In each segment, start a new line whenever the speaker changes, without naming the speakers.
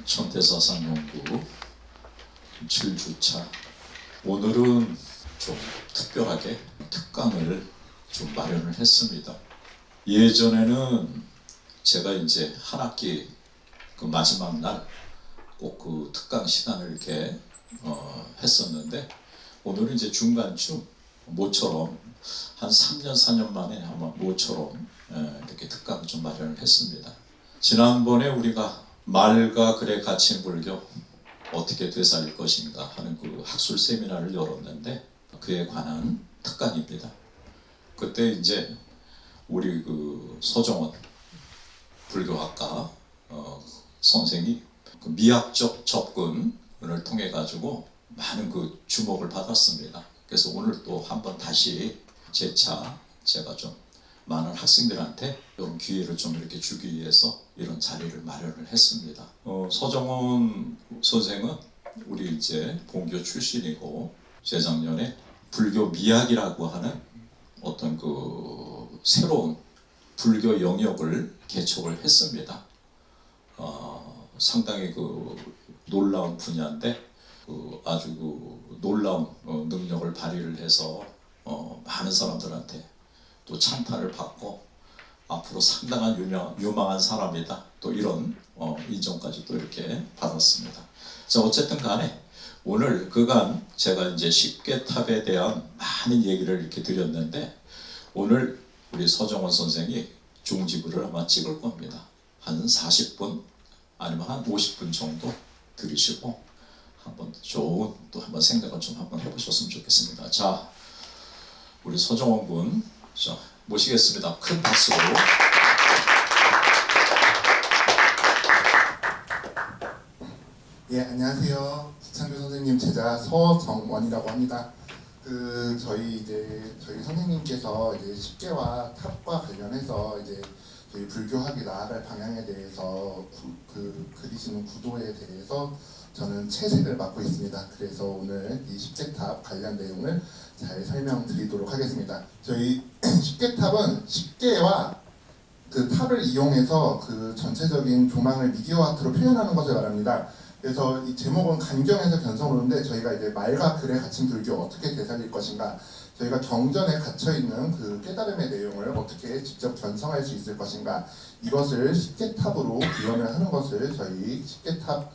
천태사상연구 7주차. 오늘은 좀 특별하게 특강을 좀 마련을 했습니다. 예전에는 제가 이제 한 학기 그 마지막 날 꼭 그 특강 시간을 이렇게 했었는데, 오늘은 이제 중간쯤 모처럼 한 3년 4년 만에 아마 모처럼 이렇게 특강을 좀 마련을 했습니다. 지난번에 우리가 말과 글의 가치 불교 어떻게 되살릴 것인가 하는 그 학술 세미나를 열었는데, 그에 관한 특강입니다. 그때 이제 우리 그 서정원 불교학과 선생이 그 미학적 접근을 통해 가지고 많은 그 주목을 받았습니다. 그래서 오늘 또 한번 다시 재차 제가 좀 많은 학생들한테 이런 기회를 좀 이렇게 주기 위해서 이런 자리를 마련을 했습니다. 서정원 선생은 우리 이제 본교 출신이고, 재작년에 불교 미학이라고 하는 어떤 그 새로운 불교 영역을 개척을 했습니다. 상당히 그 놀라운 분야인데 아주 그 놀라운 능력을 발휘를 해서 많은 사람들한테 또 찬탄을 받고 앞으로 상당한 유망한 사람이다, 또 이런 인정까지 또 이렇게 받았습니다. 자, 어쨌든 간에 오늘 그간 제가 이제 십계탑에 대한 많은 얘기를 이렇게 드렸는데, 오늘 우리 서정원 선생이 종지부를 아마 찍을 겁니다. 한 40분 아니면 한 50분 정도 들으시고 한번 좋은 또 한번 생각을 좀 한번 해보셨으면 좋겠습니다. 자, 우리 서정원 군 자, 모시겠습니다. 큰 박수로.
예, 안녕하세요. 지창규 선생님 제자 서정원이라고 합니다. 저희 선생님께서 이제 십계와 탑과 관련해서 이제 저희 불교학이 나아갈 방향에 대해서 그리시는 구도에 대해서 저는 채색을 맡고 있습니다. 그래서 오늘 이 십계탑 관련 내용을 잘 설명드리도록 하겠습니다. 저희 십계탑은 십계와 그 탑을 이용해서 그 전체적인 조망을 미디어 아트로 표현하는 것을 말합니다. 그래서 이 제목은 간경에서 견성으로인데, 저희가 이제 말과 글에 갇힌 불교 어떻게 되살릴 것인가, 저희가 경전에 갇혀있는 그 깨달음의 내용을 어떻게 직접 견성할 수 있을 것인가, 이것을 십계탑으로 구현을 하는 것을 저희 십계탑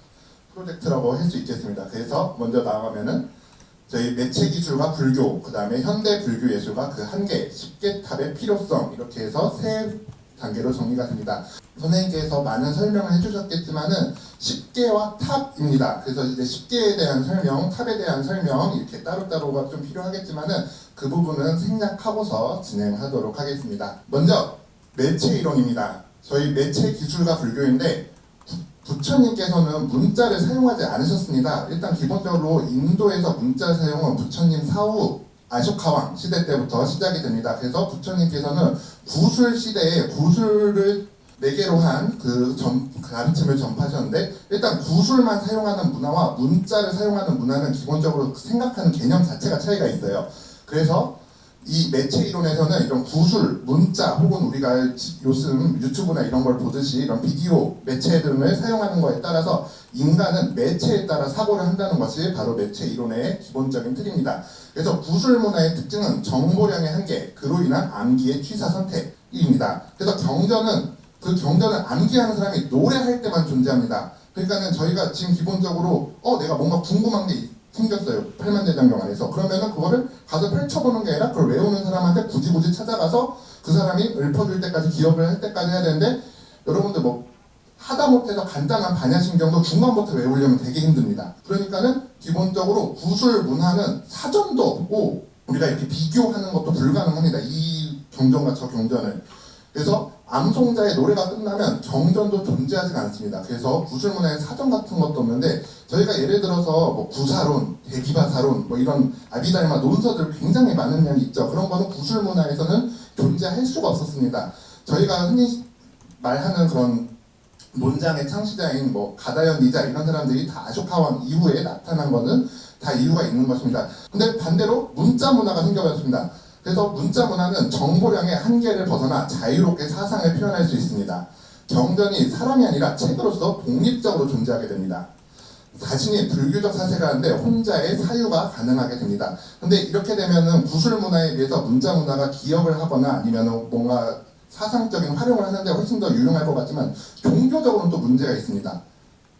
프로젝트라고 할 수 있겠습니다. 그래서 먼저 나가면은 저희 매체 기술과 불교, 그 다음에 현대 불교 예술과 그 한계, 십계탑의 필요성, 이렇게 해서 세 단계로 정리가 됩니다. 선생님께서 많은 설명을 해주셨겠지만은 십계와 탑입니다. 그래서 이제 십계에 대한 설명, 탑에 대한 설명 이렇게 따로따로가 좀 필요하겠지만은 그 부분은 생략하고서 진행하도록 하겠습니다. 먼저 매체 이론입니다. 저희 매체 기술과 불교인데, 부처님께서는 문자를 사용하지 않으셨습니다. 일단 기본적으로 인도에서 문자 사용은 부처님 사후 아쇼카왕 시대 때부터 시작이 됩니다. 그래서 부처님께서는 구술 시대에 구술을 4개로 한 그 가르침을 전파하셨는데, 일단 구술만 사용하는 문화와 문자를 사용하는 문화는 기본적으로 생각하는 개념 자체가 차이가 있어요. 그래서 이 매체 이론에서는 이런 구술, 문자, 혹은 우리가 요즘 유튜브나 이런 걸 보듯이 이런 비디오, 매체 등을 사용하는 것에 따라서 인간은 매체에 따라 사고를 한다는 것이 바로 매체 이론의 기본적인 틀입니다. 그래서 구술 문화의 특징은 정보량의 한계, 그로 인한 암기의 취사 선택입니다. 그래서 경전은 암기하는 사람이 노래할 때만 존재합니다. 그러니까는 저희가 지금 기본적으로 내가 뭔가 궁금한 게 생겼어요. 팔만대장경 안에서. 그러면은 그거를 가서 펼쳐보는 게 아니라 그걸 외우는 사람한테 굳이 찾아가서 그 사람이 읊어줄 때까지, 기억을 할 때까지 해야 되는데, 여러분들 뭐 하다못해서 간단한 반야신경도 중간부터 외우려면 되게 힘듭니다. 그러니까는 기본적으로 구술 문화는 사전도 없고 우리가 이렇게 비교하는 것도 불가능합니다. 이 경전과 저 경전을. 그래서 암송자의 노래가 끝나면 경전도 존재하지 않습니다. 그래서 구술 문화에 사전 같은 것도 없는데, 저희가 예를 들어서 뭐 구사론, 대기바사론, 뭐 이런 아비달마 논서들 굉장히 많은 면이 있죠. 그런 거는 구술 문화에서는 존재할 수가 없었습니다. 저희가 흔히 말하는 그런 논장의 창시자인 뭐 가다연 니자 이런 사람들이 다 아쇼카왕 이후에 나타난 거는 다 이유가 있는 것입니다. 근데 반대로 문자 문화가 생겨버렸습니다. 그래서 문자 문화는 정보량의 한계를 벗어나 자유롭게 사상을 표현할 수 있습니다. 경전이 사람이 아니라 책으로서 독립적으로 존재하게 됩니다. 자신이 불교적 사색을 하는데 혼자의 사유가 가능하게 됩니다. 근데 이렇게 되면은 구술 문화에 비해서 문자 문화가 기억을 하거나 아니면은 뭔가 사상적인 활용을 하는데 훨씬 더 유용할 것 같지만 종교적으로는 또 문제가 있습니다.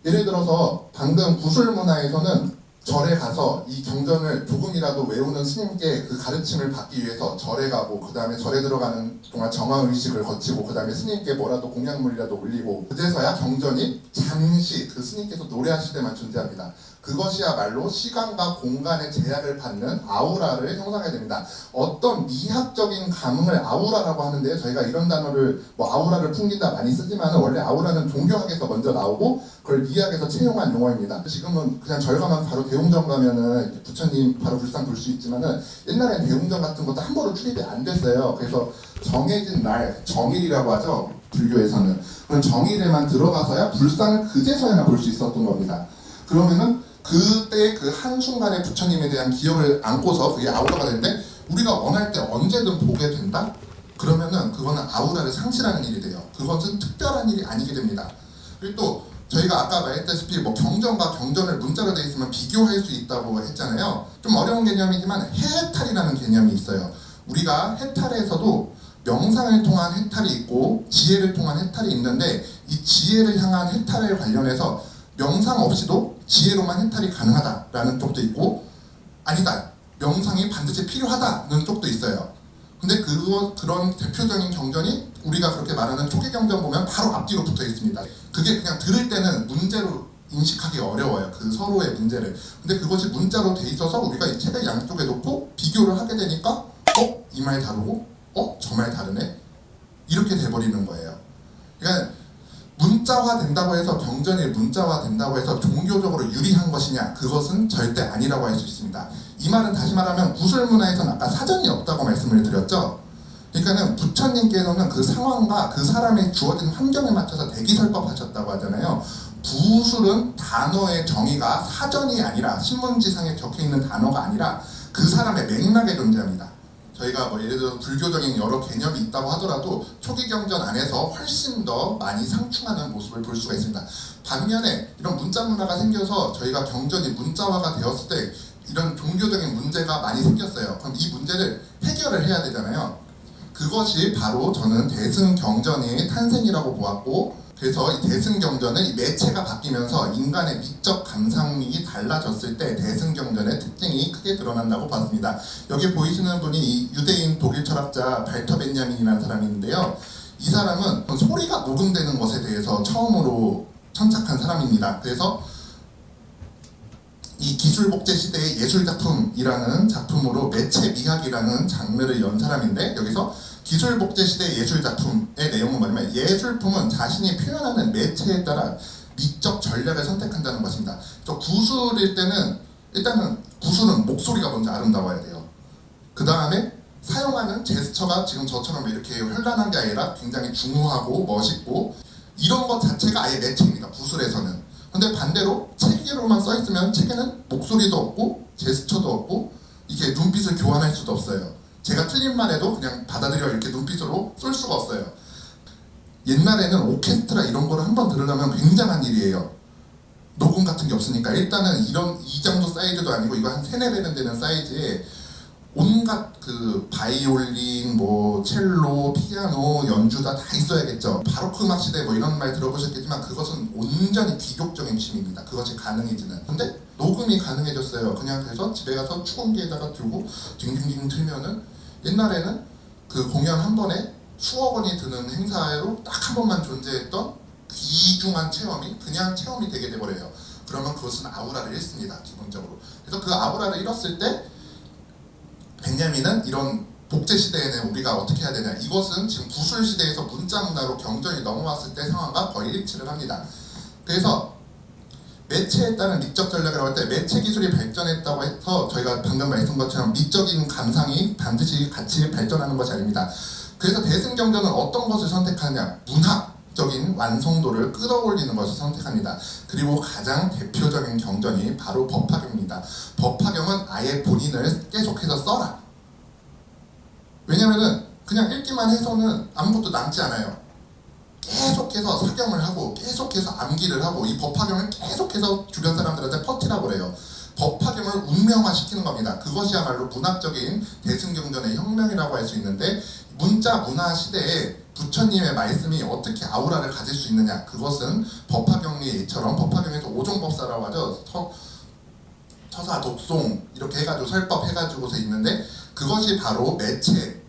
예를 들어서 방금 구술 문화에서는 절에 가서 이 경전을 조금이라도 외우는 스님께 그 가르침을 받기 위해서 절에 가고 그 다음에 절에 들어가는 동안 정화의식을 거치고 그 다음에 스님께 뭐라도 공약물이라도 올리고 그제서야 경전이 잠시 그 스님께서 노래하실 때만 존재합니다. 그것이야말로 시간과 공간의 제약을 받는 아우라를 형성하게 됩니다. 어떤 미학적인 감흥을 아우라라고 하는데요. 저희가 이런 단어를 뭐 아우라를 풍긴다 많이 쓰지만 원래 아우라는 종교학에서 먼저 나오고 그걸 미학에서 채용한 용어입니다. 지금은 그냥 절 가면 바로 대웅전 가면은 부처님 바로 불상 볼 수 있지만은 옛날에는 대웅전 같은 것도 함부로 출입이 안 됐어요. 그래서 정해진 날, 정일이라고 하죠. 불교에서는. 그런 정일에만 들어가서야 불상을 그제서야 볼 수 있었던 겁니다. 그러면은 그때 그 한순간에 부처님에 대한 기억을 안고서 그게 아우라가 되는데 우리가 원할 때 언제든 보게 된다? 그러면은 그거는 아우라를 상실하는 일이 돼요. 그것은 특별한 일이 아니게 됩니다. 그리고 또 저희가 아까 말했다시피 뭐 경전과 경전을 문자로 되어 있으면 비교할 수 있다고 했잖아요. 좀 어려운 개념이지만 해탈이라는 개념이 있어요. 우리가 해탈에서도 명상을 통한 해탈이 있고 지혜를 통한 해탈이 있는데 이 지혜를 향한 해탈에 관련해서 명상 없이도 지혜로만 해탈이 가능하다라는 쪽도 있고 아니다 명상이 반드시 필요하다는 쪽도 있어요. 근데 그런 대표적인 경전이 우리가 그렇게 말하는 초기 경전 보면 바로 앞뒤로 붙어 있습니다. 그게 그냥 들을 때는 문제로 인식하기 어려워요. 그 서로의 문제를. 근데 그것이 문자로 돼 있어서 우리가 이 책을 양쪽에 놓고 비교를 하게 되니까 이 말 다르고 저 말 다르네? 이렇게 돼버리는 거예요. 그러니까 문자화 된다고 해서 경전이 문자화 된다고 해서 종교적으로 유리한 것이냐? 그것은 절대 아니라고 할 수 있습니다. 이 말은 다시 말하면 구술 문화에서는 아까 사전이 없다고 말씀을 드렸죠. 그러니까는 부처님께서는 그 상황과 그 사람의 주어진 환경에 맞춰서 대기설법하셨다고 하잖아요. 구술은 단어의 정의가 사전이 아니라 신문지상에 적혀있는 단어가 아니라 그 사람의 맥락에 존재합니다. 저희가 뭐 예를 들어 불교적인 여러 개념이 있다고 하더라도 초기 경전 안에서 훨씬 더 많이 상충하는 모습을 볼 수가 있습니다. 반면에 이런 문자 문화가 생겨서 저희가 경전이 문자화가 되었을 때 이런 종교적인 문제가 많이 생겼어요. 그럼 이 문제를 해결을 해야 되잖아요. 그것이 바로 저는 대승경전의 탄생이라고 보았고 그래서 이 대승경전은 이 매체가 바뀌면서 인간의 미적 감상이 달라졌을 때 대승경전의 특징이 크게 드러난다고 봤습니다. 여기 보이시는 분이 이 유대인 독일 철학자 발터 벤야민이라는 사람이 있는데요. 이 사람은 소리가 녹음되는 것에 대해서 처음으로 천착한 사람입니다. 그래서 이 기술복제 시대의 예술작품이라는 작품으로 매체미학이라는 장르를 연 사람인데 여기서 기술복제 시대의 예술작품의 내용은 뭐냐면 예술품은 자신이 표현하는 매체에 따라 미적 전략을 선택한다는 것입니다. 저 구술일 때는 일단은 구술은 목소리가 먼저 아름다워야 돼요. 그 다음에 사용하는 제스처가 지금 저처럼 이렇게 현란한 게 아니라 굉장히 중후하고 멋있고 이런 것 자체가 아예 매체입니다. 구술에서는. 근데 반대로 책으로만 써있으면 책에는 목소리도 없고 제스처도 없고 이게 눈빛을 교환할 수도 없어요. 제가 틀린 말 해도 그냥 받아들여 이렇게 눈빛으로 쏠 수가 없어요. 옛날에는 오케스트라 이런 거를 한번 들으려면 굉장한 일이에요. 녹음 같은 게 없으니까 일단은 이 정도 사이즈도 아니고 이거 한 3-4배는 되는 사이즈에 온갖 그 바이올린, 뭐 첼로, 피아노, 연주다 다 있어야겠죠. 바로크 음악 시대 뭐 이런 말 들어보셨겠지만 그것은 온전히 귀족적인 취미입니다. 그것이 가능해지는. 근데 녹음이 가능해졌어요. 그냥 그래서 집에 가서 축원기에다가 들고 딩딩딩 틀면은 옛날에는 그 공연 한 번에 수억 원이 드는 행사로 딱 한 번만 존재했던 귀중한 체험이 그냥 체험이 되게 돼버려요. 그러면 그것은 아우라를 잃습니다. 기본적으로. 그래서 그 아우라를 잃었을 때 벤야민은 이런 복제 시대에는 우리가 어떻게 해야 되냐, 이것은 지금 구술 시대에서 문자 문화로 경전이 넘어왔을 때 상황과 거의 일치를 합니다. 그래서 매체에 따른 미적 전략이라고 할 때 매체 기술이 발전했다고 해서 저희가 방금 말씀드린 것처럼 미적인 감상이 반드시 같이 발전하는 것이 아닙니다. 그래서 대승경전은 어떤 것을 선택하느냐, 문학적인 완성도를 끌어올리는 것을 선택합니다. 그리고 가장 대표적인 경전이 바로 법화경입니다. 법화경은 아예 본인을 계속해서 써라. 왜냐면은 그냥 읽기만 해서는 아무것도 남지 않아요. 계속해서 사경을 하고 계속해서 암기를 하고 이 법화경을 계속해서 주변 사람들한테 퍼뜨리라고 그래요. 법화경을 운명화시키는 겁니다. 그것이야말로 문학적인 대승경전의 혁명이라고 할 수 있는데, 문자 문화 시대에 부처님의 말씀이 어떻게 아우라를 가질 수 있느냐, 그것은 법화경리처럼, 법화경에서 오종법사라고 하죠. 서사, 독송 이렇게 해가지고 설법 해가지고서 있는데, 그것이 바로 매체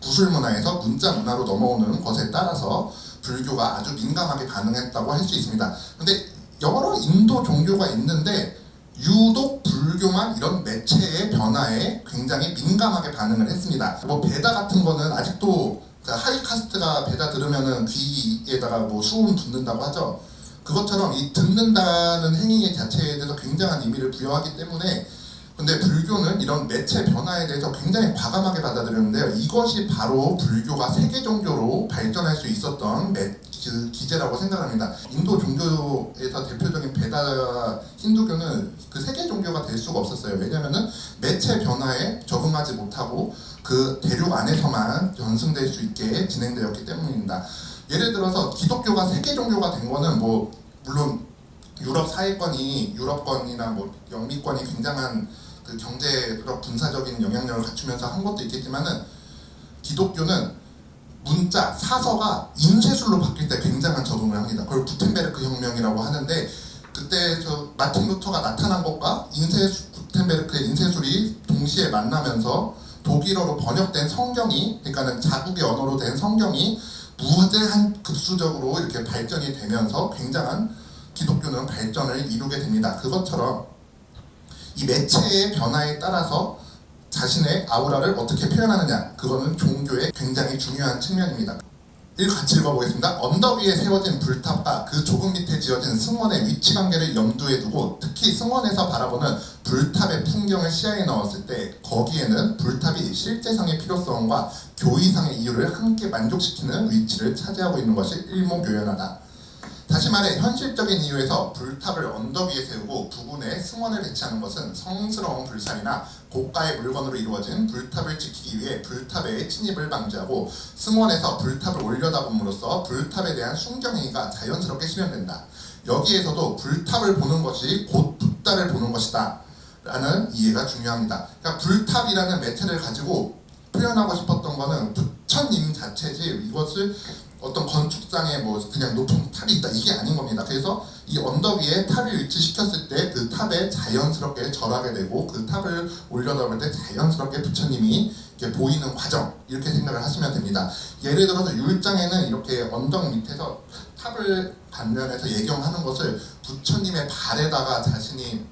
구술문화에서 문자 문화로 넘어오는 것에 따라서 불교가 아주 민감하게 반응했다고 할 수 있습니다. 근데 여러 인도 종교가 있는데 유독 불교만 이런 매체의 변화에 굉장히 민감하게 반응을 했습니다. 뭐 베다 같은 거는 아직도 하이 카스트가 베다 들으면은 귀에다가 뭐 수음 듣는다고 하죠. 그것처럼 이 듣는다는 행위 자체에 대해서 굉장한 의미를 부여하기 때문에, 근데 불교는 이런 매체 변화에 대해서 굉장히 과감하게 받아들였는데요. 이것이 바로 불교가 세계 종교로 발전할 수 있었던 그 기제라고 생각합니다. 인도 종교에서 대표적인 베다 힌두교는 그 세계 종교가 될 수가 없었어요. 왜냐하면은 매체 변화에 적응하지 못하고 그 대륙 안에서만 전승될 수 있게 진행되었기 때문입니다. 예를 들어서 기독교가 세계 종교가 된 거는 뭐 물론 유럽 사회권이, 유럽권이나 뭐 영미권이 굉장한 그 경제적 군사적인 영향력을 갖추면서 한 것도 있겠지만은, 기독교는 문자, 사서가 인쇄술로 바뀔 때 굉장한 적응을 합니다. 그걸 구텐베르크 혁명이라고 하는데, 그때 저 마틴 루터가 나타난 것과 구텐베르크의 인쇄술이 동시에 만나면서 독일어로 번역된 성경이, 그러니까는 자국의 언어로 된 성경이 무대한 급수적으로 이렇게 발전이 되면서 굉장한 기독교는 발전을 이루게 됩니다. 그것처럼 이 매체의 변화에 따라서 자신의 아우라를 어떻게 표현하느냐, 그거는 종교의 굉장히 중요한 측면입니다. 같이 읽어보겠습니다. 언덕 위에 세워진 불탑과 그 조금 밑에 지어진 승원의 위치 관계를 염두에 두고, 특히 승원에서 바라보는 불탑의 풍경을 시야에 넣었을 때 거기에는 불탑이 실제상의 필요성과 교의상의 이유를 함께 만족시키는 위치를 차지하고 있는 것이 일목요연하다. 다시 말해 현실적인 이유에서 불탑을 언덕 위에 세우고 부근에 승원을 배치하는 것은 성스러운 불상이나 고가의 물건으로 이루어진 불탑을 지키기 위해 불탑의 침입을 방지하고 승원에서 불탑을 올려다봄으로써 불탑에 대한 숭경행위가 자연스럽게 실현된다. 여기에서도 불탑을 보는 것이 곧 붓다를 보는 것이다 라는 이해가 중요합니다. 그러니까 불탑이라는 매체를 가지고 표현하고 싶었던 거는 부처님 자체지, 이것을 어떤 건축상에 뭐 그냥 높은 탑이 있다 이게 아닌 겁니다. 그래서 이 언덕 위에 탑을 위치시켰을 때 그 탑에 자연스럽게 절하게 되고, 그 탑을 올려다볼 때 자연스럽게 부처님이 이렇게 보이는 과정, 이렇게 생각을 하시면 됩니다. 예를 들어서 율장에는 이렇게 언덕 밑에서 탑을 관련해서 예경하는 것을 부처님의 발에다가 자신이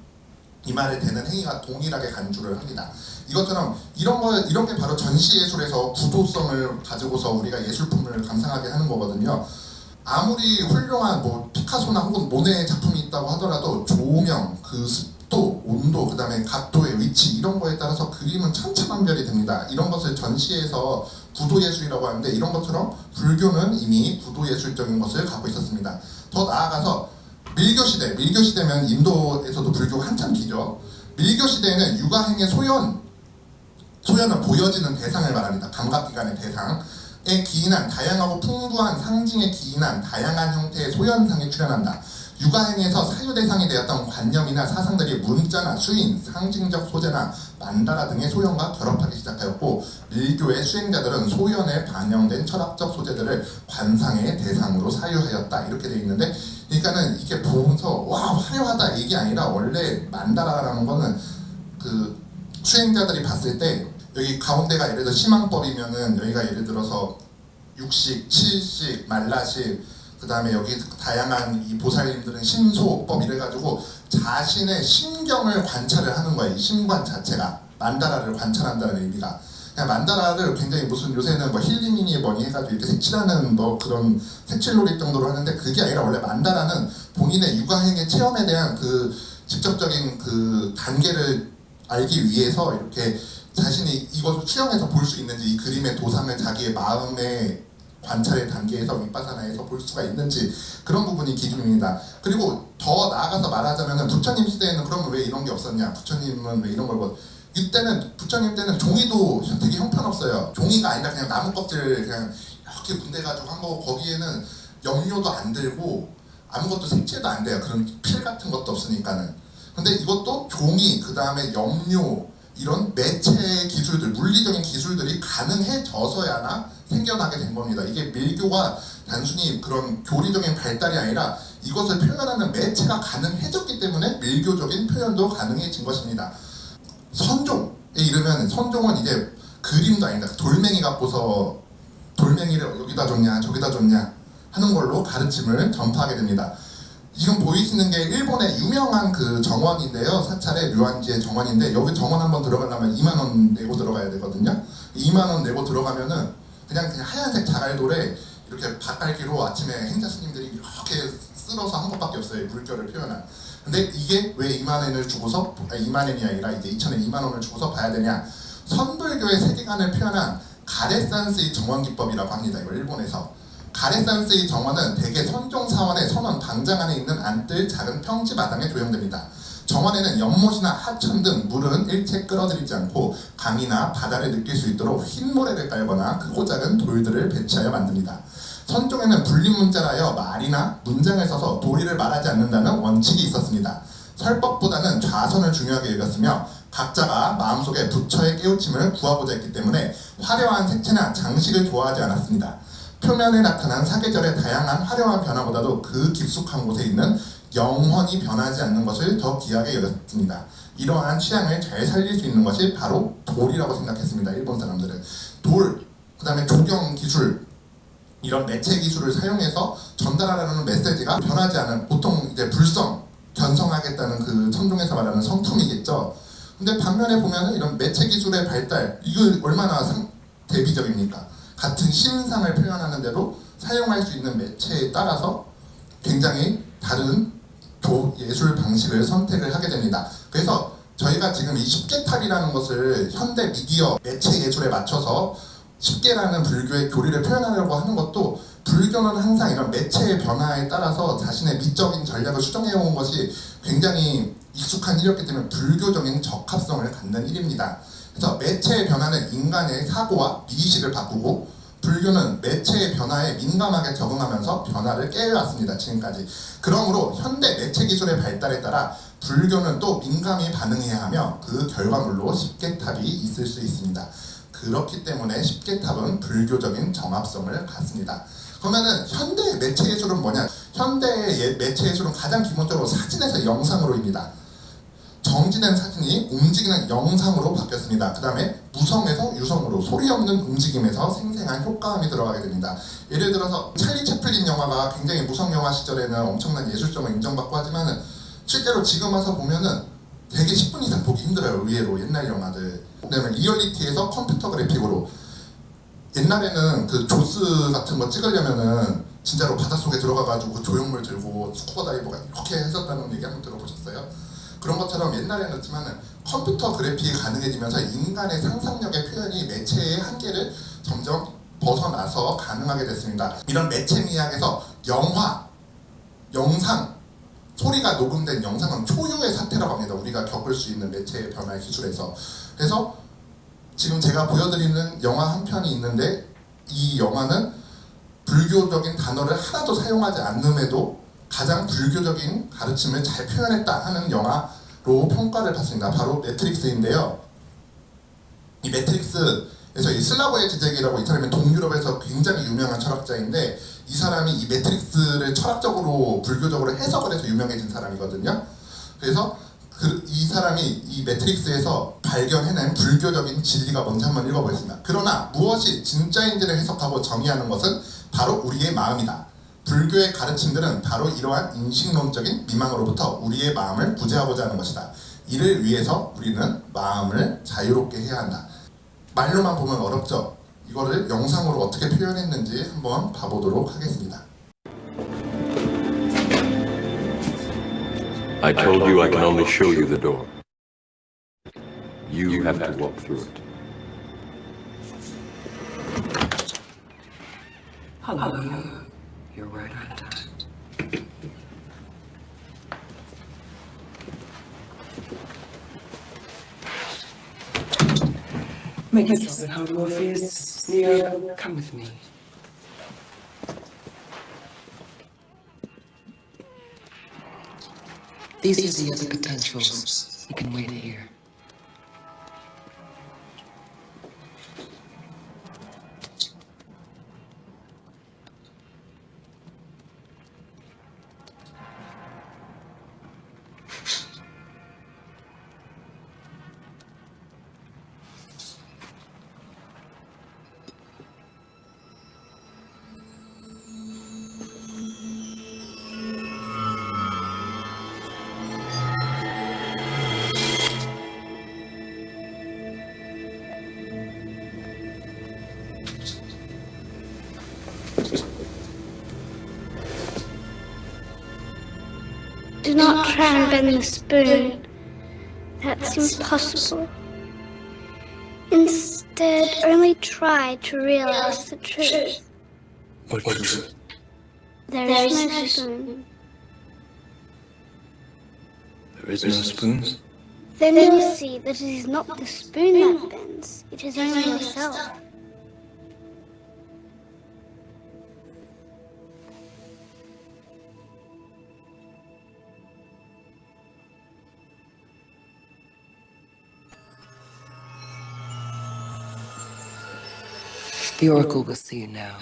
이마를 대는 행위가 동일하게 간주를 합니다. 이것처럼 이런 게 바로 전시예술에서 구도성을 가지고서 우리가 예술품을 감상하게 하는 거거든요. 아무리 훌륭한 뭐 피카소나 혹은 모네의 작품이 있다고 하더라도 조명, 그 습도, 온도, 그 다음에 각도의 위치, 이런 거에 따라서 그림은 천차만별이 됩니다. 이런 것을 전시에서 구도예술이라고 하는데, 이런 것처럼 불교는 이미 구도예술적인 것을 갖고 있었습니다. 더 나아가서 밀교시대면 인도에서도 불교가 한참 기죠. 밀교시대에는 육아행의 소연은 보여지는 대상을 말합니다. 감각기관의 대상에 기인한 다양하고 풍부한 상징에 기인한 다양한 형태의 소연상이 출현한다. 육아행에서 사유 대상이 되었던 관념이나 사상들이 문자나 수인, 상징적 소재나 만다라 등의 소연과 결합하기 시작하였고, 밀교의 수행자들은 소연에 반영된 철학적 소재들을 관상의 대상으로 사유하였다. 이렇게 되어 있는데, 그러니까는 이게 보면서 와 화려하다 이게 아니라, 원래 만다라라는 거는 그 수행자들이 봤을 때 여기 가운데가 예를 들어 심왕법이면은 여기가 예를 들어서 육식, 칠식, 말라식, 그 다음에 여기 다양한 이 보살님들은 심소법 이래가지고 자신의 심경을 관찰을 하는 거예요. 이 심관 자체가 만다라를 관찰한다는 의미가. 그냥 만다라를 굉장히 무슨 요새는 뭐 힐링이니 뭐니 해가지고 이렇게 색칠하는 뭐 그런 색칠놀이 정도로 하는데, 그게 아니라 원래 만다라는 본인의 육아행의 체험에 대한 그 직접적인 그 단계를 알기 위해서 이렇게 자신이 이것을 수영해서 볼 수 있는지, 이 그림의 도상을 자기의 마음의 관찰의 단계에서 윗바사나에서 볼 수가 있는지, 그런 부분이 기준입니다. 그리고 더 나아가서 말하자면 부처님 시대에는 그러면 왜 이런 게 없었냐, 부처님은 왜 이런 걸 이때는 부처님 때는 종이도 되게 형편없어요. 종이가 아니라 그냥 나무 껍질 그냥 이렇게 문대가지고 한 거고, 거기에는 염료도 안 들고 아무것도 색칠도 안 돼요. 그런 필 같은 것도 없으니까는. 근데 이것도 종이, 그 다음에 염료, 이런 매체 기술들, 물리적인 기술들이 가능해져서야나 생겨나게 된 겁니다. 이게 밀교가 단순히 그런 교리적인 발달이 아니라 이것을 표현하는 매체가 가능해졌기 때문에 밀교적인 표현도 가능해진 것입니다. 선종에 이르면, 선종은 이제 그림도 아니다. 돌멩이 갖고서 돌멩이를 여기다 줬냐 저기다 줬냐 하는 걸로 가르침을 전파하게 됩니다. 지금 보이시는 게 일본의 유명한 그 정원인데요. 사찰의 류안지의 정원인데, 여기 정원 한번 들어가려면 2만 원 내고 들어가야 되거든요. 2만 원 내고 들어가면은 그냥 하얀색 자갈돌에 이렇게 밭갈기로 아침에 행자 스님들이 이렇게 쓸어서 한 것밖에 없어요. 물결을 표현한. 근데 이게 왜 2만 원을 주고서, 2만 원이 아니라 이제 2천에 2만 원을 주고서 봐야 되냐? 선불교의 세계관을 표현한 가레산스의 정원 기법이라고 합니다. 이걸 일본에서. 가레산스의 정원은 대개 선종 사원의 선원 당장 안에 있는 안뜰 작은 평지 마당에 조형됩니다. 정원에는 연못이나 하천 등 물은 일체 끌어들이지 않고 강이나 바다를 느낄 수 있도록 흰 모래를 깔거나 크고 작은 돌들을 배치하여 만듭니다. 선종에는 분립문자라여 말이나 문장을 써서 도리를 말하지 않는다는 원칙이 있었습니다. 설법보다는 좌선을 중요하게 여겼으며 각자가 마음속에 부처의 깨우침을 구하고자 했기 때문에 화려한 색채나 장식을 좋아하지 않았습니다. 표면에 나타난 사계절의 다양한 화려한 변화보다도 그 깊숙한 곳에 있는 영원히 변하지 않는 것을 더 귀하게 여겼습니다. 이러한 취향을 잘 살릴 수 있는 것이 바로 돌이라고 생각했습니다. 일본 사람들은 돌, 그 다음에 조경 기술, 이런 매체 기술을 사용해서 전달하려는 메시지가 변하지 않은, 보통 이제 불성, 견성하겠다는 그 천종에서 말하는 성품이겠죠. 근데 반면에 보면은 이런 매체 기술의 발달, 이거 얼마나 대비적입니까? 같은 신상을 표현하는데도 사용할 수 있는 매체에 따라서 굉장히 다른 예술 방식을 선택을 하게 됩니다. 그래서 저희가 지금 이 10계탑이라는 것을 현대 미디어 매체 예술에 맞춰서 10계라는 불교의 교리를 표현하려고 하는 것도, 불교는 항상 이런 매체의 변화에 따라서 자신의 미적인 전략을 수정해온 것이 굉장히 익숙한 일이었기 때문에 불교적인 적합성을 갖는 일입니다. 그래서 매체의 변화는 인간의 사고와 미의식을 바꾸고, 불교는 매체의 변화에 민감하게 적응하면서 변화를 깨워왔습니다. 지금까지. 그러므로 현대 매체 기술의 발달에 따라 불교는 또 민감히 반응해야 하며 그 결과물로 10계탑이 있을 수 있습니다. 그렇기 때문에 10계탑은 불교적인 정합성을 갖습니다. 그러면은 현대 매체 예술은 뭐냐? 현대 매체 예술은 가장 기본적으로 사진에서 영상으로입니다. 정지된 사진이 움직이는 영상으로 바뀌었습니다. 그 다음에 무성에서 유성으로, 소리 없는 움직임에서 생생한 효과음이 들어가게 됩니다. 예를 들어서 찰리 채플린 영화가 굉장히 무성 영화 시절에는 엄청난 예술성을 인정받고 하지만 실제로 지금 와서 보면은 되게 10분 이상 보기 힘들어요. 의외로 옛날 영화들. 그다음에 리얼리티에서 컴퓨터 그래픽으로, 옛날에는 그 조스 같은 거 찍으려면은 진짜로 바닷속에 들어가가지고 조형물 들고 스쿠버 다이버가 이렇게 했었다는 얘기 한번 들어보셨어요? 그런 것처럼 옛날에는 그렇지만 컴퓨터 그래픽이 가능해지면서 인간의 상상력의 표현이 매체의 한계를 점점 벗어나서 가능하게 됐습니다. 이런 매체 미학에서 영화, 영상, 소리가 녹음된 영상은 초유의 사태라고 합니다. 우리가 겪을 수 있는 매체의 변화 기술에서. 그래서 지금 제가 보여드리는 영화 한 편이 있는데, 이 영화는 불교적인 단어를 하나도 사용하지 않음에도 가장 불교적인 가르침을 잘 표현했다 하는 영화로 평가를 받습니다. 바로 매트릭스인데요. 이 매트릭스에서 이 슬라보의 지적이라고, 이 사람이 동유럽에서 굉장히 유명한 철학자인데, 이 사람이 이 매트릭스를 철학적으로 불교적으로 해석을 해서 유명해진 사람이거든요. 그래서 이 사람이 이 매트릭스에서 발견해낸 불교적인 진리가 뭔지 한번 읽어보겠습니다. 그러나 무엇이 진짜인지를 해석하고 정의하는 것은 바로 우리의 마음이다. 불교의 가르침들은 바로 이러한 인식론적인 미망으로부터 우리의 마음을 구제하고자 하는 것이다. 이를 위해서 우리는 마음을 자유롭게 해야 한다. 말로만 보면 어렵죠? 이거를 영상으로 어떻게 표현했는지 한번 봐보도록 하겠습니다.
I told you I can only show you the door. You have to walk through it.
Hallelujah. You're right on time. Make yourself at home, Morpheus. Neo, come with me. These are the other potentials. You can wait here.
Do not try and bend the spoon. That's impossible. Instead, only try to realize the truth.
What truth?
There is no spoon.
There is no spoons?
Then you'll see that it is not the spoon that bends, it is only yourself.
The Oracle will see you now.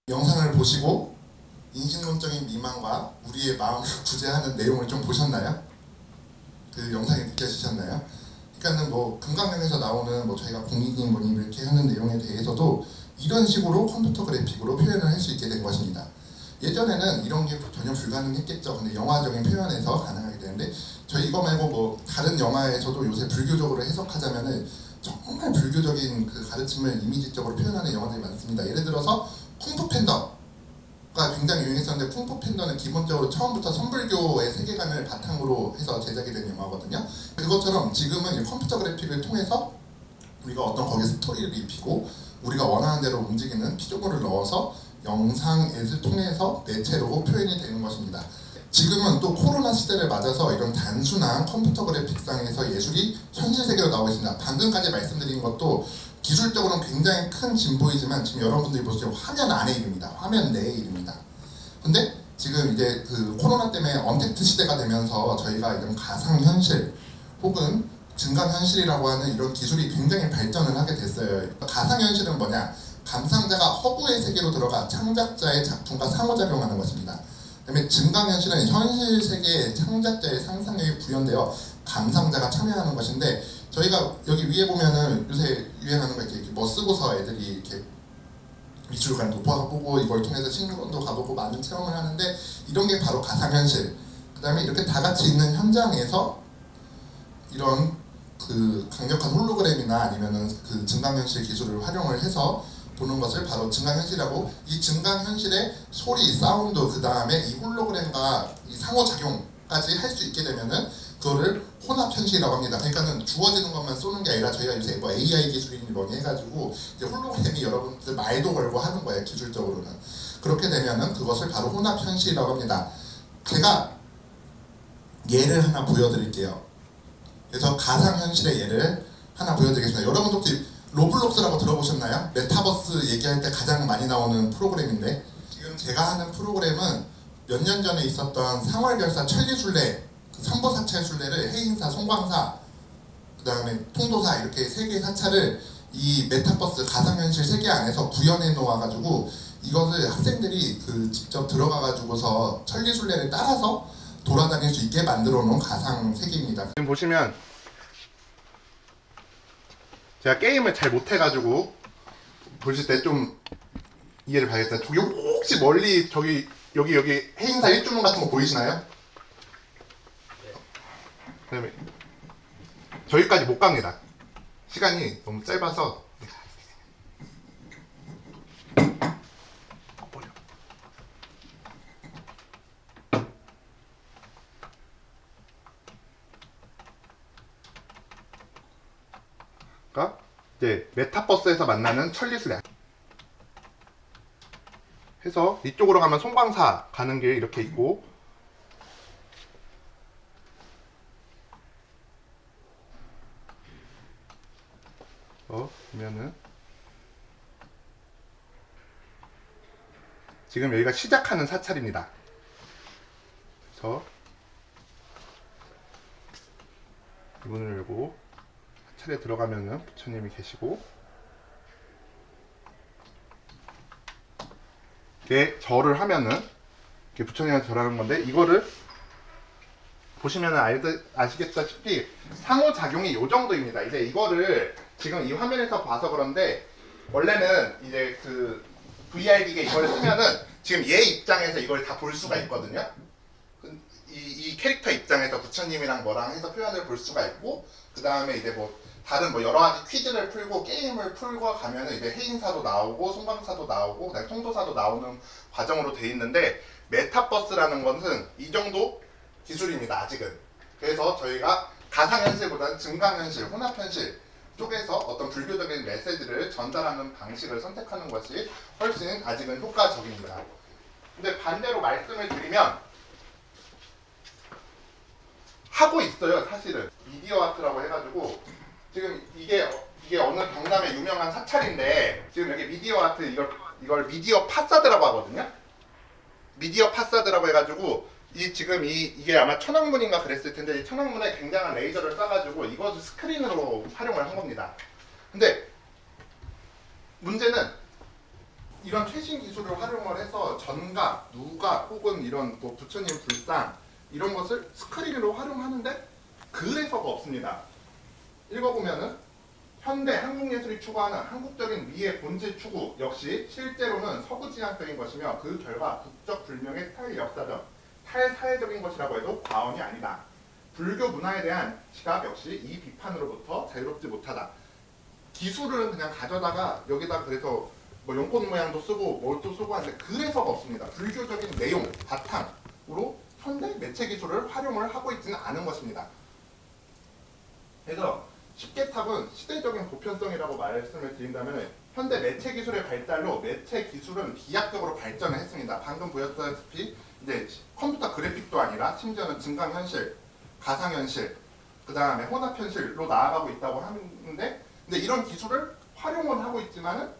영상을 보시고 인신론적인 미망과 우리의 마음을 구제하는 내용을 좀 보셨나요? 그 영상이 느껴지셨나요? 그러니까는 뭐 금강경에서 나오는 뭐 저희가 공익인 뭐니 이렇게 하는 내용에 대해서도 이런 식으로 컴퓨터 그래픽으로 표현을 할 수 있게 된 것입니다. 예전에는 이런 게 전혀 불가능했겠죠. 근데 영화적인 표현에서 가능하게 되는데 저희 이거 말고 뭐 다른 영화에서도 요새 불교적으로 해석하자면은 정말 불교적인 그 가르침을 이미지적으로 표현하는 영화들이 많습니다. 예를 들어서 쿵푸 팬더가 굉장히 유행했었는데 쿵푸 팬더는 기본적으로 처음부터 선불교의 세계관을 바탕으로 해서 제작이 된 영화거든요. 그것처럼 지금은 이 컴퓨터 그래픽을 통해서 우리가 어떤 거기에 스토리를 입히고 우리가 원하는 대로 움직이는 피조물을 넣어서 영상을 통해서 매체로 표현이 되는 것입니다. 지금은 또 코로나 시대를 맞아서 이런 단순한 컴퓨터 그래픽상에서 예술이 현실 세계로 나오고 있습니다. 방금까지 말씀드린 것도 기술적으로는 굉장히 큰 진보이지만 지금 여러분들이 보시면 화면 안의 일입니다. 화면 내의 일입니다. 근데 지금 이제 그 코로나 때문에 언택트 시대가 되면서 저희가 이런 가상현실 혹은 증강현실이라고 하는 이런 기술이 굉장히 발전을 하게 됐어요. 가상현실은 뭐냐? 감상자가 허구의 세계로 들어가 창작자의 작품과 상호작용하는 것입니다. 그다음에 증강현실은 현실 세계의 창작자의 상상력이 구현되어 감상자가 참여하는 것인데 저희가 여기 위에 보면은 요새 유행하는 거 이렇게 뭐 쓰고서 애들이 이렇게 미술관도 가보고 이걸 통해서 식물원도 가보고 많은 체험을 하는데 이런 게 바로 가상현실. 그다음에 이렇게 다 같이 있는 현장에서 이런 그 강력한 홀로그램이나 아니면은 그 증강현실 기술을 활용을 해서 보는 것을 바로 증강현실이라고 이 증강현실의 소리, 사운드 그 다음에 이 홀로그램과 이 상호작용까지 할 수 있게 되면은 그거를 혼합현실이라고 합니다. 그러니까는 주어지는 것만 쏘는 게 아니라 저희가 요새 뭐 AI 기술이니 뭐니 해가지고 이제 홀로그램이 여러분들 말도 걸고 하는 거예요. 기술적으로는. 그렇게 되면은 그것을 바로 혼합현실이라고 합니다. 제가 예를 하나 보여드릴게요. 그래서 가상현실의 예를 하나 보여드리겠습니다. 여러분도 혹시 로블록스라고 들어보셨나요? 메타버스 얘기할 때 가장 많이 나오는 프로그램인데 지금 제가 하는 프로그램은 몇 년 전에 있었던 상월결사 천리순례 그 삼보사찰순례를 해인사, 송광사 그 다음에 통도사 이렇게 세 개의 사찰을 이 메타버스 가상현실 세계 안에서 구현해 놓아가지고 이것을 학생들이 그 직접 들어가가지고서 천리순례를 따라서 돌아다닐 수 있게 만들어 놓은 가상 세계입니다.
지금 보시면 제가 게임을 잘 못해가지고 보실 때 좀 이해를 봐야겠다. 저기 혹시 멀리 저기 여기 해인사 일주문 같은 거 보이시나요? 그다음에 저기까지 못 갑니다. 시간이 너무 짧아서 버려. 그러니까 이제 메타버스에서 만나는 천리순례 해서 이쪽으로 가면 송광사 가는 길 이렇게 있고 보면은 지금 여기가 시작하는 사찰입니다. 그래서 이 문을 열고 사찰에 들어가면은 부처님이 계시고, 이렇게 절을 하면은 이렇게 부처님한테 절하는 건데, 이거를 보시면은 아시겠다시피 상호작용이 이 정도입니다. 이제 이거를 지금 이 화면에서 봐서 그런데, 원래는 이제 그 VR 기계 이걸 쓰면은 지금 얘 입장에서 이걸 다 볼 수가 있거든요. 이 캐릭터 입장에서 부처님이랑 뭐랑 해서 표현을 볼 수가 있고, 그 다음에 이제 뭐 다른 뭐 여러 가지 퀴즈를 풀고 게임을 풀고 가면은 이제 해인사도 나오고 송광사도 나오고 그다음에 통도사도 나오는 과정으로 돼 있는데, 메타버스라는 것은 이 정도 기술입니다, 아직은. 그래서 저희가 가상현실보다는 증강현실, 혼합현실 쪽에서 어떤 불교적인 메시지를 전달하는 방식을 선택하는 것이 훨씬 아직은 효과적입니다. 근데 반대로 말씀을 드리면, 하고 있어요, 사실은. 미디어 아트라고 해가지고, 지금 이게 어느 경남의 유명한 사찰인데, 지금 여기 미디어 아트, 이걸 미디어 파사드라고 하거든요. 미디어 파사드라고 해가지고, 지금 이게 아마 천왕문인가 그랬을 텐데, 이 천왕문에 굉장한 레이저를 쏴가지고 이것을 스크린으로 활용을 한 겁니다. 근데 문제는 이런 최신 기술을 활용을 해서 전각, 누각 혹은 이런 뭐 부처님 불상 이런 것을 스크린으로 활용하는데 그래서가 없습니다. 읽어보면은 현대 한국예술이 추구하는 한국적인 미의 본질 추구 역시 실제로는 서구지향적인 것이며, 그 결과 국적불명의 탈역사적, 탈사회적인 것이라고 해도 과언이 아니다. 불교 문화에 대한 시각 역시 이 비판으로부터 자유롭지 못하다. 기술은 그냥 가져다가 여기다 그래서 뭐 연꽃 모양도 쓰고 뭘 또 쓰고 하는데 그래서가 없습니다. 불교적인 내용 바탕으로 현대 매체 기술을 활용을 하고 있지는 않은 것입니다. 그래서 십계탑은 시대적인 보편성이라고 말씀을 드린다면, 현대 매체 기술의 발달로 매체 기술은 비약적으로 발전을 했습니다. 방금 보였다시피 이제 컴퓨터 그래픽도 아니라 심지어는 증강현실, 가상현실, 그 다음에 혼합현실로 나아가고 있다고 하는데, 근데 이런 기술을 활용은 하고 있지만은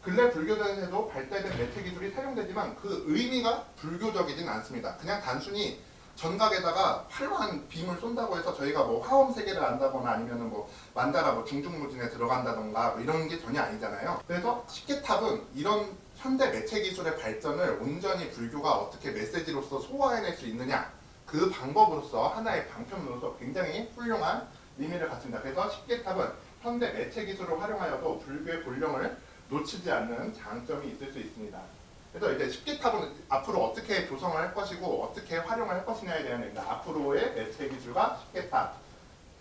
근래 불교전에도 발달된 매체 기술이 사용되지만 그 의미가 불교적이진 않습니다. 그냥 단순히 전각에다가 활활한 빔을 쏜다고 해서 저희가 뭐 화엄 세계를 안다거나 아니면은 뭐 만다라 뭐 중중무진에 들어간다던가 뭐 이런 게 전혀 아니잖아요. 그래서 십계탑은 이런 현대 매체 기술의 발전을 온전히 불교가 어떻게 메시지로서 소화해낼 수 있느냐, 그 방법으로서 하나의 방편으로서 굉장히 훌륭한 의미를 갖습니다. 그래서 십계탑은 현대 매체 기술을 활용하여도 불교의 본령을 놓치지 않는 장점이 있을 수 있습니다. 그래서 이제 십계탑은 앞으로 어떻게 조성을 할 것이고 어떻게 활용을 할 것이냐에 대한 얘기입니다. 앞으로의 매체 기술과 십계탑,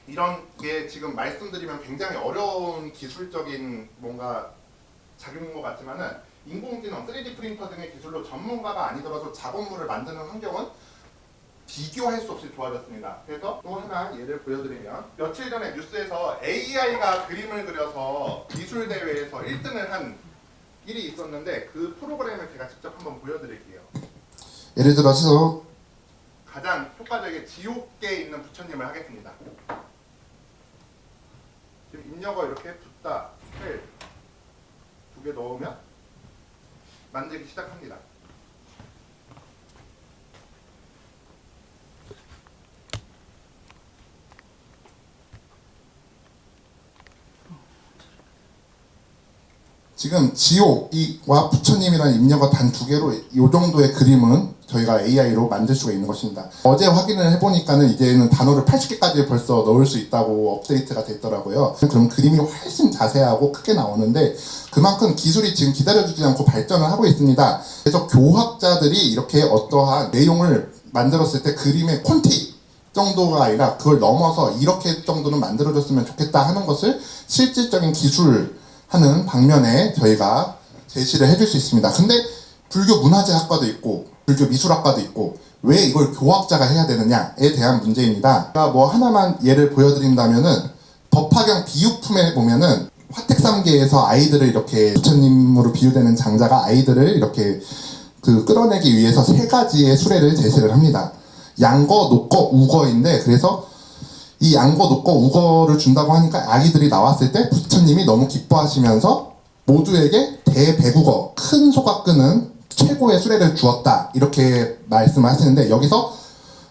이런 게 지금 말씀드리면 굉장히 어려운 기술적인 뭔가 작용인 것 같지만은, 인공지능, 3D 프린터 등의 기술로 전문가가 아니더라도 작업물을 만드는 환경은 비교할 수 없이 좋아졌습니다. 그래서 또 하나 예를 보여드리면, 며칠 전에 뉴스에서 AI가 그림을 그려서 미술대회에서 1등을 한 일이 있었는데, 그 프로그램을 제가 직접 한번 보여드릴게요.
예를 들어서
가장 효과적인 지옥계에 있는 부처님을 하겠습니다. 지금 입력어 이렇게 붓다, 헬 두 개 넣으면 만들기 시작합니다.
지금 지옥과 부처님이라는 입력어 단 두 개로 이 정도의 그림은 저희가 AI로 만들 수가 있는 것입니다. 어제 확인을 해보니까는 이제는 단어를 80개까지 벌써 넣을 수 있다고 업데이트가 됐더라고요. 그럼 그림이 훨씬 자세하고 크게 나오는데, 그만큼 기술이 지금 기다려주지 않고 발전을 하고 있습니다. 그래서 교학자들이 이렇게 어떠한 내용을 만들었을 때 그림의 콘티 정도가 아니라 그걸 넘어서 이렇게 정도는 만들어줬으면 좋겠다 하는 것을 실질적인 기술 하는 방면에 저희가 제시를 해줄 수 있습니다. 근데 불교 문화재학과도 있고 불교 미술학과도 있고 왜 이걸 교학자가 해야 되느냐에 대한 문제입니다. 제가 뭐 하나만 예를 보여드린다면은 법화경 비유품에 보면은 화택삼계에서 아이들을 이렇게 부처님으로 비유되는 장자가 아이들을 이렇게 끌어내기 위해서 세 가지의 수레를 제시를 합니다. 양거, 녹거, 우거인데, 그래서 이 양거, 녹거, 우거를 준다고 하니까 아기들이 나왔을 때 부처님이 너무 기뻐하시면서 모두에게 대배국어, 큰 소가 끄는 최고의 수레를 주었다 이렇게 말씀하시는데, 여기서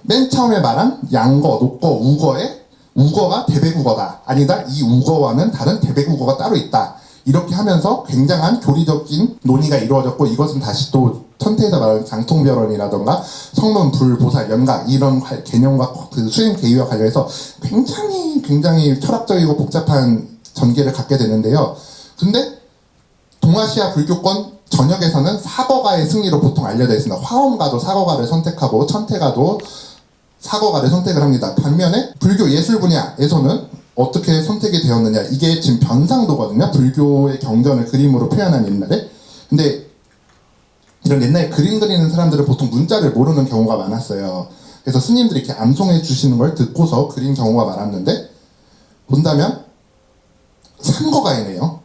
맨 처음에 말한 양거, 녹거, 우거의 우거가 대배국어다, 아니다, 이 우거와는 다른 대배국어가 따로 있다, 이렇게 하면서 굉장한 교리적인 논의가 이루어졌고, 이것은 다시 또 천태에서 말하는 장통별언이라던가 성문, 불, 보살, 연각 이런 개념과 그 수행 계위와 관련해서 굉장히 철학적이고 복잡한 전개를 갖게 되는데요. 근데 동아시아 불교권 전역에서는 사거가의 승리로 보통 알려져 있습니다. 화엄가도 사거가를 선택하고 천태가도 사거가를 선택을 합니다. 반면에 불교 예술 분야에서는 어떻게 선택이 되었느냐, 이게 지금 변상도거든요. 불교의 경전을 그림으로 표현한 옛날에. 근데 이런 옛날에 그림 그리는 사람들은 보통 문자를 모르는 경우가 많았어요. 그래서 스님들이 이렇게 암송해 주시는 걸 듣고서 그린 경우가 많았는데, 본다면 삼거가이네요.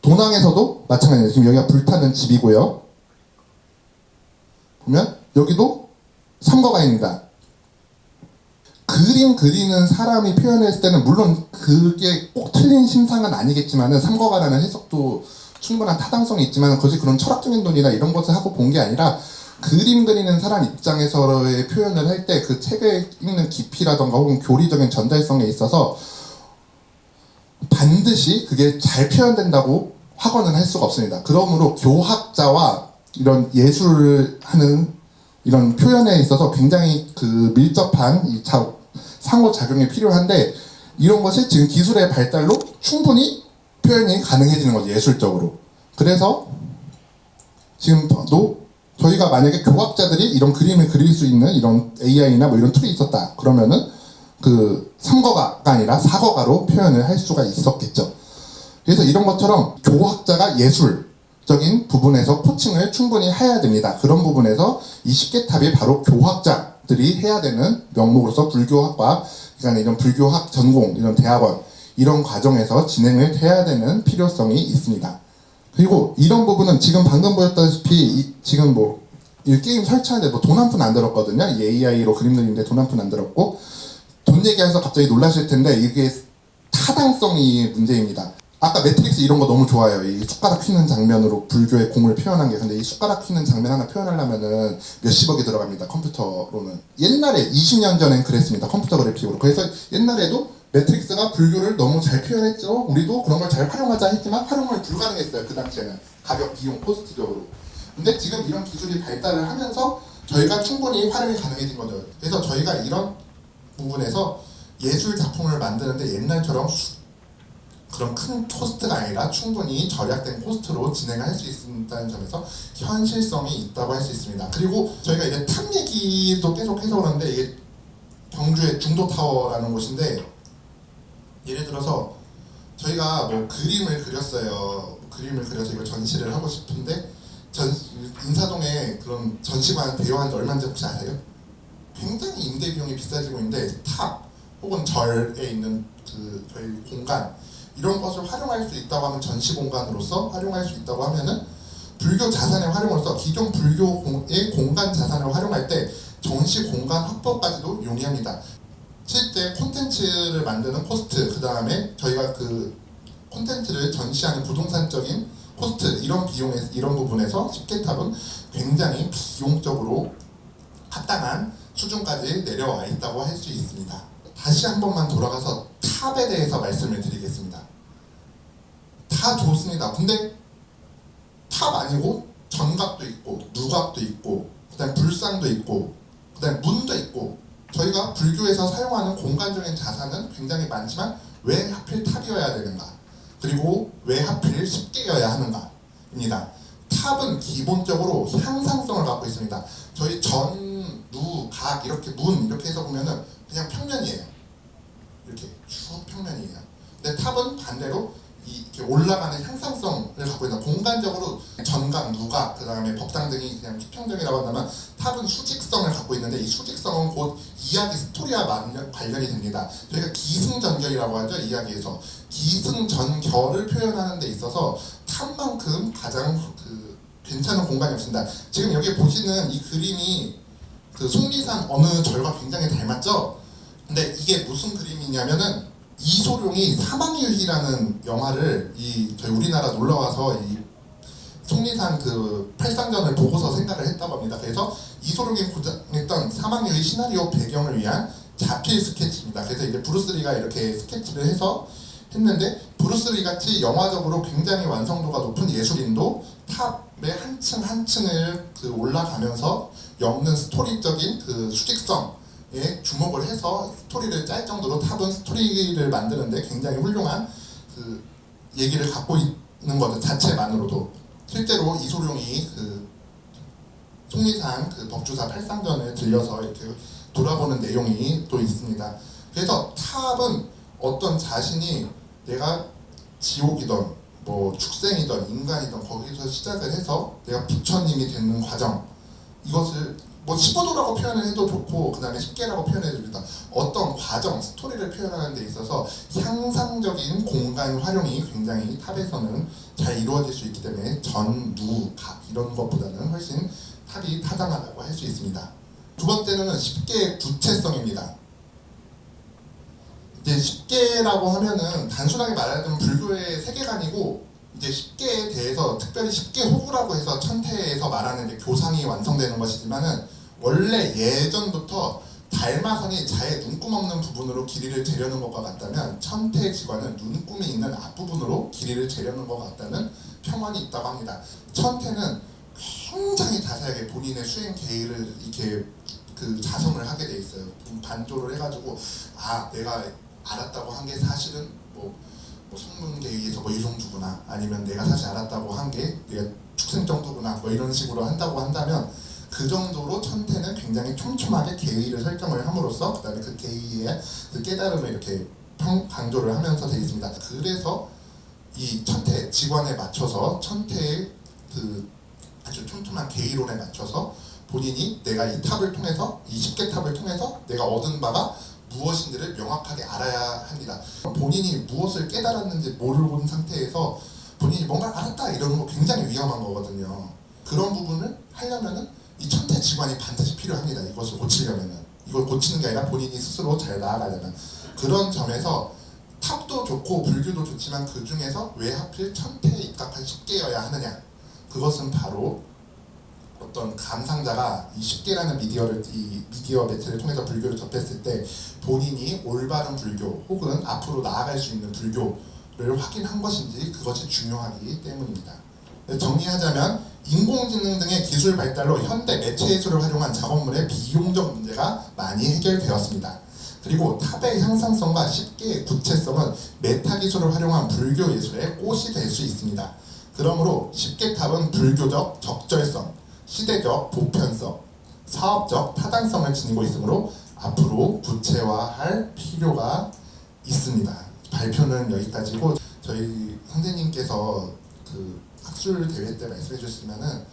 도낭에서도 마찬가지예요. 지금 여기가 불타는 집이고요. 보면 여기도 삼거가입니다. 그림 그리는 사람이 표현했을 때는 물론 그게 꼭 틀린 심상은 아니겠지만은, 삼거가라는 해석도 충분한 타당성이 있지만 그것이 그런 철학적인 논의나 이런 것을 하고 본 게 아니라, 그림 그리는 사람 입장에서의 표현을 할 때 그 책을 읽는 깊이라던가 혹은 교리적인 전달성에 있어서 반드시 그게 잘 표현된다고 확언은 할 수가 없습니다. 그러므로 교학자와 이런 예술을 하는 이런 표현에 있어서 굉장히 그 밀접한 이 상호작용이 필요한데, 이런 것이 지금 기술의 발달로 충분히 표현이 가능해지는 거죠, 예술적으로. 그래서 지금도 저희가 만약에 교학자들이 이런 그림을 그릴 수 있는 이런 AI나 뭐 이런 툴이 있었다 그러면은 그 3거가가 아니라 4거가로 표현을 할 수가 있었겠죠. 그래서 이런 것처럼 교학자가 예술적인 부분에서 코칭을 충분히 해야 됩니다. 그런 부분에서 이 십계탑이 바로 교학자들이 해야 되는 명목으로서 불교학과, 그러니까 이런 불교학 전공, 이런 대학원 이런 과정에서 진행을 해야 되는 필요성이 있습니다. 그리고 이런 부분은 지금 방금 보였다시피 지금 뭐 이 게임 설치하는데 뭐 돈 한 푼 안 들었거든요. 이 AI로 그림 그리는데 돈 한 푼 안 들었고, 돈 얘기해서 갑자기 놀라실 텐데 이게 타당성이 문제입니다. 아까 매트릭스 이런 거 너무 좋아요. 이 숟가락 휘는 장면으로 불교의 공을 표현한 게. 근데 이 숟가락 휘는 장면 하나 표현하려면은 몇십억이 들어갑니다. 컴퓨터로는. 옛날에 20년 전엔 그랬습니다. 컴퓨터 그래픽으로. 그래서 옛날에도 매트릭스가 불교를 너무 잘 표현했죠. 우리도 그런 걸 잘 활용하자 했지만 활용을 불가능했어요. 그 당시에는. 가격, 비용, 코스트적으로. 근데 지금 이런 기술이 발달을 하면서 저희가 충분히 활용이 가능해진 거죠. 그래서 저희가 이런 부분에서 예술 작품을 만드는데 옛날처럼 그런 큰 코스트가 아니라 충분히 절약된 코스트로 진행할 수 있다는 점에서 현실성이 있다고 할 수 있습니다. 그리고 저희가 이제 탑 얘기도 계속 해서 그러는데, 이게 경주의 중도타워라는 곳인데, 예를 들어서 저희가 뭐 그림을 그렸어요. 그림을 그려서 이걸 전시를 하고 싶은데, 인사동에 그런 전시관 대여한 지 얼마인지 혹시 아세요? 굉장히 임대 비용이 비싸지고 있는데, 탑 혹은 절에 있는 그 저희 공간 이런 것을 활용할 수 있다고 하면, 전시 공간으로서 활용할 수 있다고 하면은 불교 자산의 활용으로서 기존 불교의 공간 자산을 활용할 때 전시 공간 확보까지도 용이합니다. 실제 콘텐츠를 만드는 코스트, 그 다음에 저희가 그 콘텐츠를 전시하는 부동산적인 코스트, 이런 비용에 이런 부분에서 십계탑은 굉장히 비용적으로 합당한 수준까지 내려와 있다고 할 수 있습니다. 다시 한 번만 돌아가서 탑에 대해서 말씀을 드리겠습니다. 다 좋습니다. 근데 탑 아니고 전각도 있고 누각도 있고 그다음 불상도 있고 그다음 문도 있고, 저희가 불교에서 사용하는 공간적인 자산은 굉장히 많지만 왜 하필 탑이어야 되는가, 그리고 왜 하필 십계여야 하는가 입니다. 탑은 기본적으로 향상성을 갖고 있습니다. 저희 전, 누, 각 이렇게 문 이렇게 해서 보면은 그냥 평면이에요. 이렇게 쭉 평면이에요. 근데 탑은 반대로 이렇게 올라가는 향상성을 갖고 있는, 공간적으로 전각, 누각, 그 다음에 법당 등이 그냥 수평적이라고 한다면 탑은 수직성을 갖고 있는데, 이 수직성은 곧 이야기 스토리와 관련이 됩니다. 저희가 기승전결이라고 하죠. 이야기에서 기승전결을 표현하는 데 있어서 탑만큼 가장 괜찮은 공간이 없습니다. 지금 여기 보시는 이 그림이 그 속리산 어느 절과 굉장히 닮았죠. 근데 이게 무슨 그림이냐면은 이소룡이 사망유희라는 영화를 저희 우리나라 놀러 와서 이 속리산 그 팔상전을 보고서 생각을 했다고 합니다. 그래서 이소룡이 고장했던 사막여의 시나리오 배경을 위한 자필 스케치입니다. 그래서 이제 브루스리가 이렇게 스케치를 해서 했는데, 브루스리 같이 영화적으로 굉장히 완성도가 높은 예술인도 탑의 한 층 한 층을 그 올라가면서 엮는 스토리적인 그 수직성에 주목을 해서 스토리를 짤 정도로 탑은 스토리를 만드는데 굉장히 훌륭한 그 얘기를 갖고 있는 것 자체만으로도, 실제로 이소룡이 그 속리산 그 법주사 팔상전을 들려서 이렇게 돌아보는 내용이 또 있습니다. 그래서 탑은 어떤 자신이 내가 지옥이던 뭐 축생이던 인간이던 거기서 시작을 해서 내가 부처님이 되는 과정, 이것을 뭐 15도라고 표현을 해도 좋고 그 다음에 10개라고 표현해도 좋다. 어떤 과정, 스토리를 표현하는 데 있어서 상상적인 공간 활용이 굉장히 탑에서는 잘 이루어질 수 있기 때문에 전, 누, 각 이런 것보다는 훨씬 탑이 타당하다고 할 수 있습니다. 두 번째는 10개의 구체성입니다. 이제 10개라고 하면은 단순하게 말하자면 불교의 세계관이고, 이제 10개에 대해서 특별히 10개 호구라고 해서 천태에서 말하는 이제 교상이 완성되는 것이지만은, 원래 예전부터 달마선이 자의 눈금 없는 부분으로 길이를 재려는 것과 같다면 천태 지관은 눈금이 있는 앞부분으로 길이를 재려는 것 같다는 평언이 있다고 합니다. 천태는 굉장히 자세하게 본인의 수행 계획을 이렇게 그 자성을 하게 돼 있어요. 반조를 해가지고 내가 알았다고 한 게 사실은 뭐 성문계에 의해서 뭐 이 정도구나, 아니면 내가 사실 알았다고 한 게 내가 축생 정도구나, 뭐 이런 식으로 한다고 한다면, 그 정도로 천태는 굉장히 촘촘하게 계의를 설정을 함으로써 그 다음에 그 계의의 그 깨달음을 이렇게 강조를 하면서 되어 있습니다. 그래서 이 천태 직관에 맞춰서 천태의 그 아주 촘촘한 계의론에 맞춰서 본인이 내가 이 탑을 통해서, 이 10개 탑을 통해서 내가 얻은 바가 무엇인지를 명확하게 알아야 합니다. 본인이 무엇을 깨달았는지 모르는 상태에서 본인이 뭔가 알았다 이러는 거 굉장히 위험한 거거든요. 그런 부분을 하려면은 이 천태 직관이 반드시 필요합니다. 이것을 고치려면은, 이걸 고치는 게 아니라 본인이 스스로 잘 나아가려면. 그런 점에서 탑도 좋고 불교도 좋지만 그 중에서 왜 하필 천태에 입각한 10개여야 하느냐, 그것은 바로 어떤 감상자가 이 10개라는 미디어 매체를 통해서 불교를 접했을 때 본인이 올바른 불교 혹은 앞으로 나아갈 수 있는 불교를 확인한 것인지, 그것이 중요하기 때문입니다. 정리하자면 인공지능 등의 기술 발달로 현대 매체 예술을 활용한 작업물의 비용적 문제가 많이 해결되었습니다. 그리고 탑의 향상성과 10개의 구체성은 메타 기술을 활용한 불교 예술의 꽃이 될 수 있습니다. 그러므로 10개 탑은 불교적 적절성, 시대적 보편성, 사업적 타당성을 지니고 있으므로 앞으로 구체화할 필요가 있습니다. 발표는 여기까지고, 저희 선생님께서 그 학술 대회 때 말씀해 주셨지만은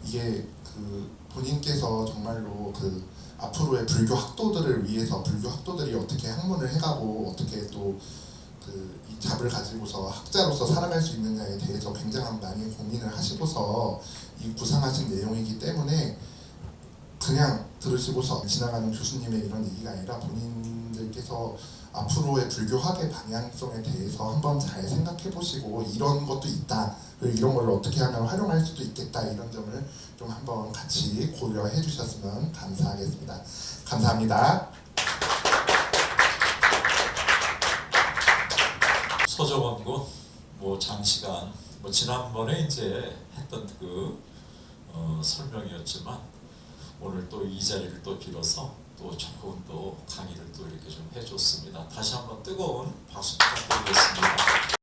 이게 그 본인께서 정말로 그 앞으로의 불교 학도들을 위해서, 불교 학도들이 어떻게 학문을 해가고 어떻게 또 그 이 잡을 가지고서 학자로서 살아갈 수 있느냐에 대해서 굉장히 많이 고민을 하시고서 이 구상하신 내용이기 때문에, 그냥 들으시고서 지나가는 교수님의 이런 얘기가 아니라 본인들께서 앞으로의 불교학의 방향성에 대해서 한번 잘 생각해 보시고, 이런 것도 있다, 그리고 이런 걸 어떻게 하면 활용할 수도 있겠다, 이런 점을 좀 한번 같이 고려해 주셨으면 감사하겠습니다. 감사합니다.
서정원군 장시간 지난번에 이제 했던 그 설명이었지만, 오늘 또 이 자리를 또 빌어서 또 좋은 또 강의를 또 이렇게 좀 해줬습니다. 다시 한번 뜨거운 박수 부탁드리겠습니다.